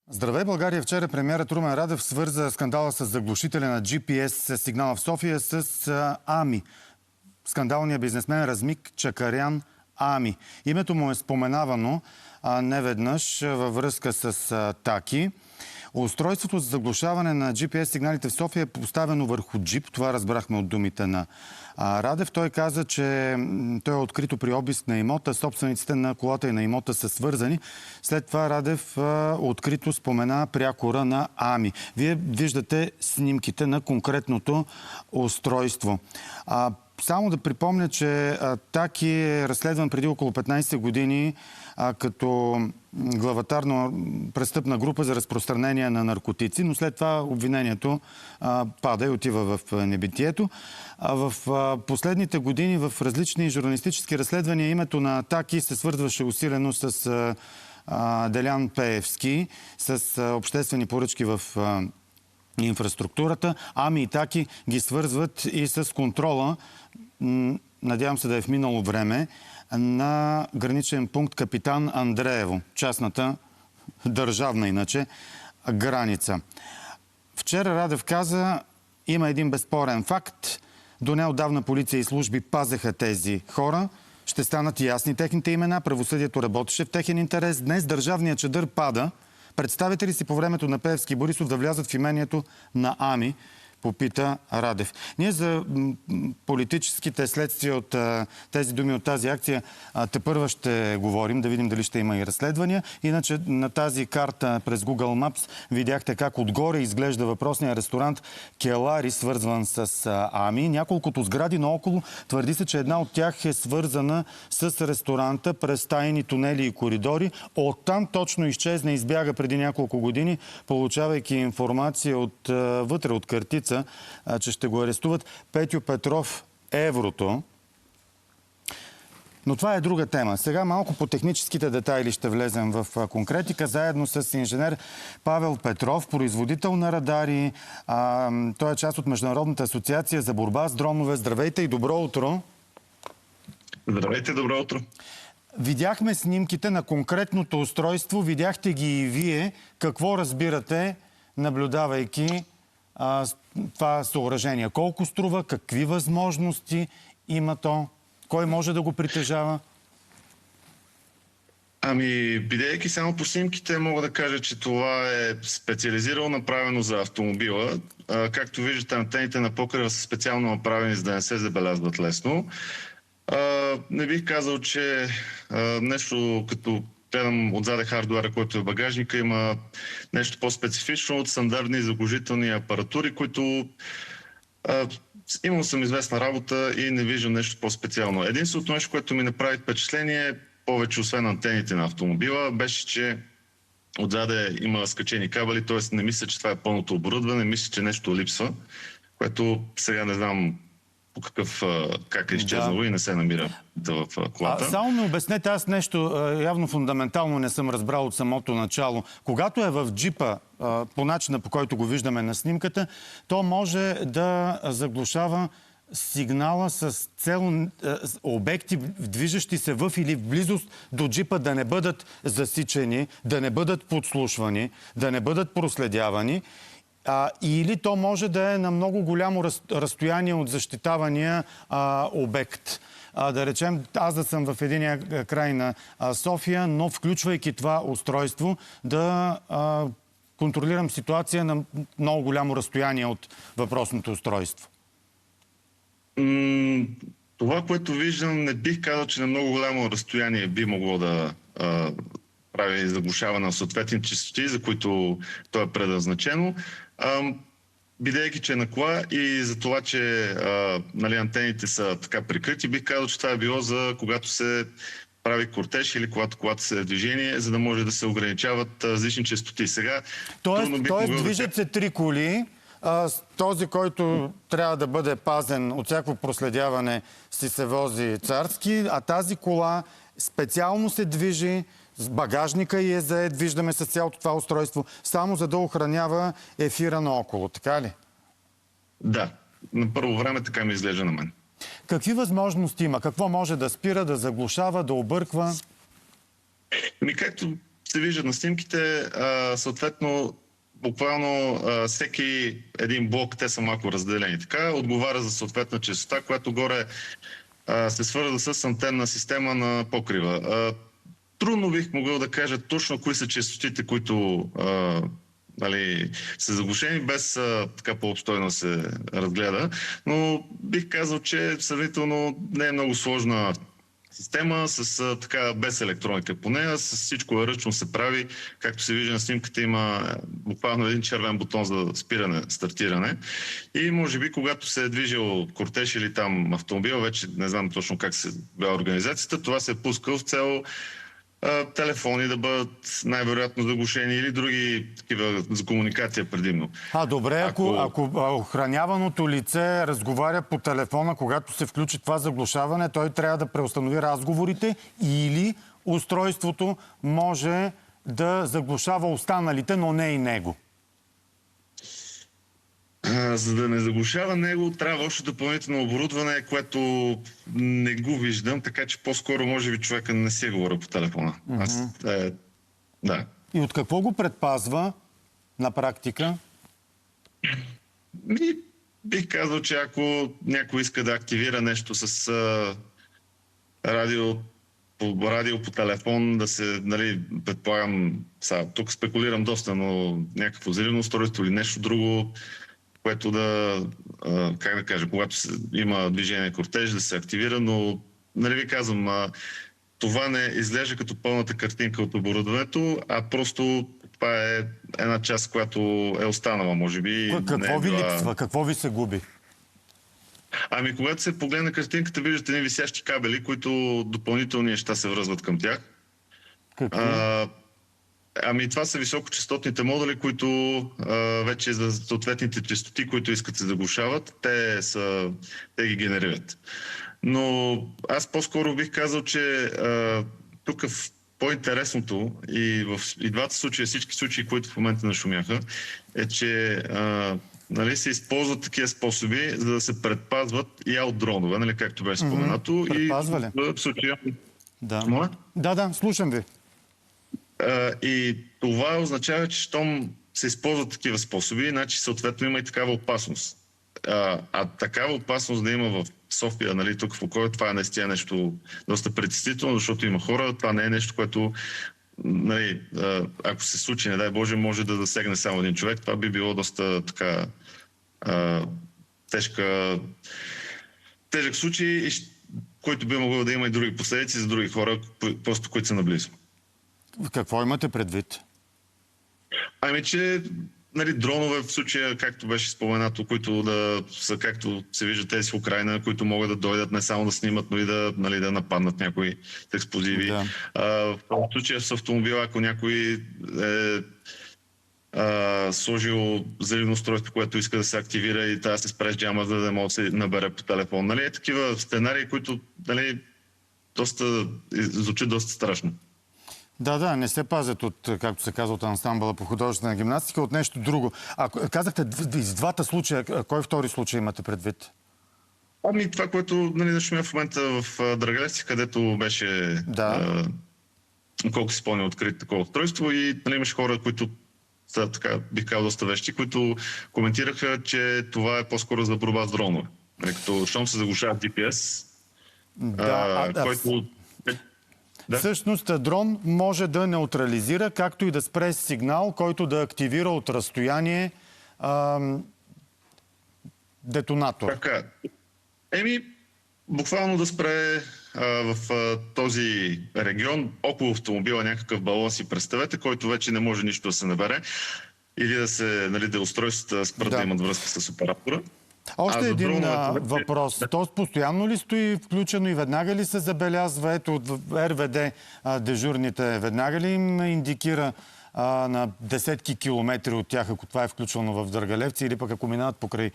Здравей, България! Вчера премиерът Румен Радев свърза скандала с заглушителя на GPS сигнала в София с Ами. Скандалният бизнесмен Размик Чакарян Ами. Името му е споменавано неведнъж във връзка с Таки. Устройството за заглушаване на GPS сигналите в София е поставено върху джип. Това разбрахме от думите на Радев. Той каза, че той е открито при обиск на имота. Собствениците на колата и на имота са свързани. След това Радев открито спомена прякора на Ами. Вие виждате снимките на конкретното устройство. Само да припомня, че Таки е разследван преди около 15 години като главатар на престъпна група за разпространение на наркотици, но след това обвинението пада и отива в небитието. В последните години в различни журналистически разследвания името на Таки се свързваше усилено с Делян Пеевски, с обществени поръчки в инфраструктурата. Ами и Таки ги свързват и с контрола, надявам се да е в минало време, на граничен пункт Капитан Андреево, частната, държавна иначе, граница. Вчера Радев каза, има един безспорен факт. До неотдавна полиция и служби пазеха тези хора. Ще станат ясни техните имена. Правосъдието работеше в техен интерес. Днес държавният чадър пада. Представите ли си по времето на Пеевски и Борисов да влязат в имението на Ами? Попита Радев. Ние за политическите следствия от тези думи, от тази акция, тепърва ще говорим, да видим дали ще има и разследвания. Иначе на тази карта през Google Maps видяхте как отгоре изглежда въпросния ресторант Келари, свързван с Ами. Няколкото сгради наоколо твърди се, че една от тях е свързана с ресторанта през тайни тунели и коридори. Оттам точно изчезна и избяга преди няколко години, получавайки информация вътре от картица, че ще го арестуват Петю Петров Еврото. Но това е друга тема. Сега малко по техническите детайли ще влезем в конкретика, заедно с инженер Павел Петров, производител на радари. Той е част от Международната асоциация за борба с дронове. Здравейте и добро утро! Здравейте, добро утро! Видяхме снимките на конкретното устройство, видяхте ги и вие. Какво разбирате, наблюдавайки това съоръжение? Колко струва? Какви възможности има то? Кой може да го притежава? Бидейки само по снимките, мога да кажа, че това е специализирано направено за автомобила. Както виждате, антените на покрива са специално направени, за да не се забелязват лесно. Не бих казал, че нещо като гледам отзаде хардуера, който е в багажника, има нещо по-специфично от стандартни заглушителни апаратури, които имал съм известна работа и не виждам нещо по-специално. Единственото нещо, което ми направи впечатление, повече освен антените на автомобила, беше, че отзаде има скачени кабели, т.е. не мисля, че това е пълното оборудване, мисля, че нещо липсва, което сега не знам как е изчезнало и не се намира в колата. Само ми обяснете, аз нещо явно фундаментално не съм разбрал от самото начало. Когато е в джипа, по начина по който го виждаме на снимката, то може да заглушава сигнала с цел обекти, движещи се в или в близост до джипа, да не бъдат засичени, да не бъдат подслушвани, да не бъдат проследявани. Или то може да е на много голямо разстояние от защитавания обект. Да речем, аз да съм в единия край на София, но включвайки това устройство, да контролирам ситуация на много голямо разстояние от въпросното устройство. Това, което виждам, не бих казал, че на много голямо разстояние би могло да прави заглушаване на съответни честоти, за които то е предназначено. Бидейки, че е на кола и за това, че антените са така прикрити, бих казал, че това е било за когато се прави кортеж или когато колата се е в движение, за да може да се ограничават различни честоти. Сега, тоест движат се три коли. Този, който трябва да бъде пазен от всяко проследяване, си се вози царски, а тази кола специално се движи, с багажника и е заед, виждаме с цялото това устройство, само за да охранява ефира наоколо, така ли? Да, на първо време така ми изглежда на мен. Какви възможности има? Какво може да спира, да заглушава, да обърква? Както се виждат на снимките, съответно, буквално всеки един блок, те са малко разделени. Така отговаря за съответна честота, която горе се свърза с антенна система на покрива. Трудно бих могъл да кажа точно кои са честотите, които нали, са заглушени, без така по-обстойно се разгледа. Но бих казал, че сравнително не е много сложна система, с така без електроника по нея, с всичко ръчно се прави. Както се вижда на снимката, има буквално един червен бутон за спиране, стартиране. И може би, когато се е движил кортеж или там автомобил, вече не знам точно как се била организацията, това се е пускал в цел телефони да бъдат най-вероятно заглушени или други такива за комуникация предимно. Добре, ако охраняваното лице разговаря по телефона, когато се включи това заглушаване, той трябва да преустанови разговорите или устройството може да заглушава останалите, но не и него. За да не заглушава него, трябва още допълнително оборудване, което не го виждам, така че по-скоро може би човека не си говоря по телефона. Да. И от какво го предпазва на практика? Бих казал, че ако някой иска да активира нещо с радио по телефон, да се, нали, предполагам, тук спекулирам доста, но някакво взривно устройство или нещо друго, което да, как да кажа, когато има движение кортеж, да се активира, но, нали ви казвам, това не изглежда като пълната картинка от оборудването, а просто това е една част, която е останала, може би. Какво ви липсва? Какво ви се губи? Когато се погледне картинката, виждате едни висящи кабели, които допълнителни неща се връзват към тях. Какво? Това са високочастотните модули, които вече за съответните честоти, които искат да се заглушават, те ги генерират. Но аз по-скоро бих казал, че тук по-интересното и в двата случая, всички случаи, които в момента нашумяха, е, че нали, се използват такива способи, за да се предпазват и от дронове, нали, както беше споменато. Предпазва ли? И в случая... Да. Да, слушам ви. И това означава, че щом се използват такива способи, значи съответно има и такава опасност. Такава опасност да има в София, нали, тук в Лукойл, това е наистина нещо доста притеснително, защото има хора, това не е нещо, което, нали, ако се случи, не дай Боже, може да засегне само един човек. Това би било доста така тежък случай, който би могъл да има и други последици за други хора, просто които са наблизо. Какво имате предвид? Че нали, дронове в случая, както беше споменато, които да са, както се вижда тези в Украйна, които могат да дойдат не само да снимат, но и да, нали, да нападнат някои експлозиви. Да. В случая с автомобила, ако някой е сложил взривно устройство, което иска да се активира и трябва да се спре с джама, за да може да се набере по телефон. Нали, такива сценарии, които, нали, звучат доста страшно. Да, не се пазят от, както се казва, от ансамбъла по художествена гимнастика, от нещо друго. Казахте, из двата случая, кой втори случай имате предвид? Това, което, нали, нашумя в момента в Драгалевци, където беше, колко си спомня, открит такова устройство и, нали, имаше хора, които са, така, бих казал, доста вещи, които коментираха, че това е по-скоро за борба с дронове. Като щом се заглушава GPS, който... Да. Всъщност дрон може да неутрализира, както и да спре сигнал, който да активира от разстояние детонатор. Така. Буквално да спре в този регион около автомобила някакъв балон, си представете, който вече не може нищо да се набере или да се, нали, да устройствата спрат да имат връзка с оператора. Още един въпрос. То постоянно ли стои включено и веднага ли се забелязва? Ето от РВД дежурните веднага ли им индикира на десетки километри от тях, ако това е включено в Драгалевци, или пък ако минават покрай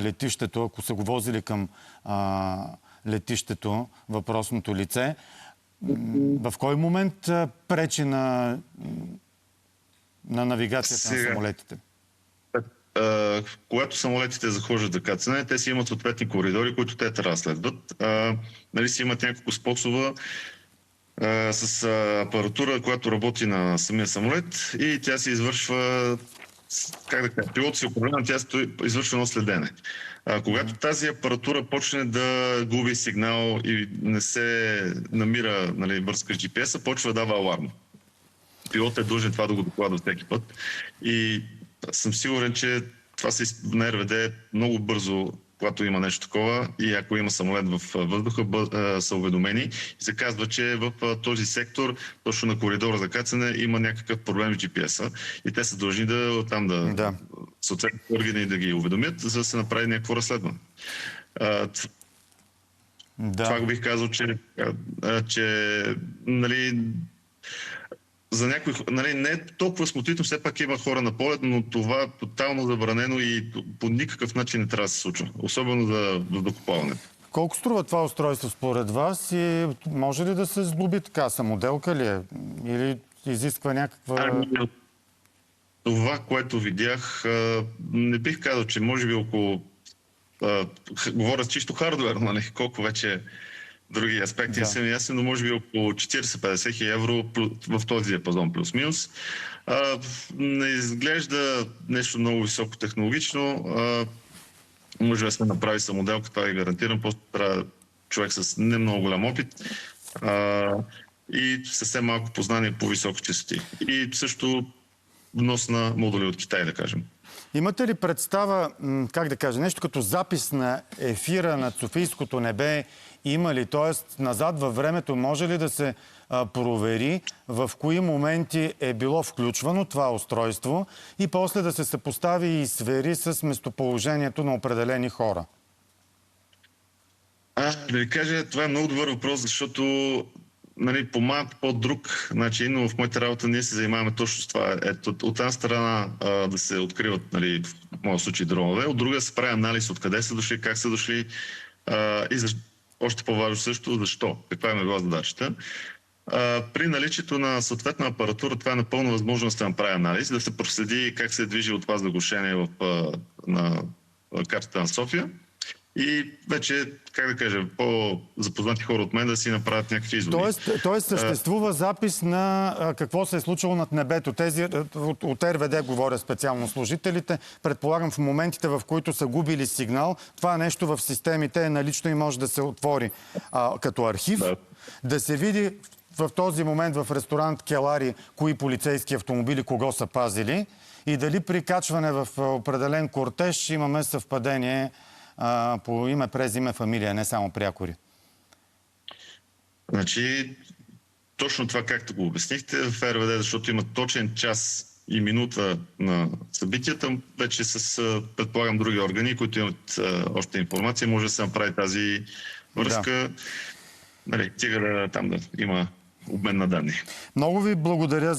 летището, ако са го возили към летището въпросното лице, в кой момент пречи на навигацията на самолетите? Когато самолетите захождат за кацане, те си имат съответни коридори, които те трябва да следват. Нали, си имат няколко способа с апаратура, която работи на самия самолет и тя се извършва, как да кажа, пилот си управлява, тя извършва едно следене. Когато тази апаратура почне да губи сигнал и не се намира, нали, връзка с GPS-а, почва да дава аларм. Пилот е длъжен това да го докладва всеки път. И съм сигурен, че това на РВД много бързо, когато има нещо такова и ако има самолет в въздуха, са уведомени и се казва, че в този сектор, точно на коридора за кацане, има някакъв проблем с GPS-а и те са длъжни да съответните органи да ги уведомят, за да се направи някакво разследване. Това го бих казал, че нали, за някой, нали, не е толкова смутително, все пак има хора на полет, но това е тотално забранено и по никакъв начин не трябва да се случва. Особено за въздухоплаването. Колко струва това устройство според вас и може ли да се сглоби така? Самоделка ли е? Или изисква някаква... Това, което видях, не бих казал, че може би около... говоря чисто хардуерно, нали? Колко вече други аспекти не са ми ясни, но може би около 40-50 хиляди евро в този диапазон плюс-минус. Не изглежда нещо много високотехнологично. Може да се направи самоделка, това е гарантирано. Просто трябва човек с не много голям опит и съвсем малко познание по високи честоти. И също внос на модули от Китай, да кажем. Имате ли представа, как да кажа, нещо като запис на ефира над Софийското небе има ли? Т.е. назад във времето може ли да се провери в кои моменти е било включвано това устройство и после да се съпостави и свери с местоположението на определени хора? Да ви кажа, това е много добър въпрос, защото нали, по малко по-друг начин, но в моята работа ние се занимаваме точно с това. От една страна да се откриват, нали, в моя случай, дронове, от друга се прави анализ откъде са дошли, как са дошли и още по-важно също, защо, каква е била задачата. При наличието на съответна апаратура, това е напълно възможно да се направи анализ, да се проследи как се е движил от вас заглушение на картата на София. И вече, как да кажа, по-запознати хора от мен да си направят някакви изводи. Тоест съществува запис на какво се е случило над небето. Тези от РВД говоря специално служителите. Предполагам в моментите, в които са губили сигнал, това нещо в системите е налично и може да се отвори като архив. Да се види в този момент в ресторант Келари кои полицейски автомобили кого са пазили и дали при качване в определен кортеж имаме съвпадение по име, през име, фамилия, не само прякори. Значи, точно това, както го обяснихте в РВД, защото има точен час и минута на събитията, вече с, предполагам, други органи, които имат още информация, може да се направи тази връзка, нали, стига там да има обмен на данни. Много ви благодаря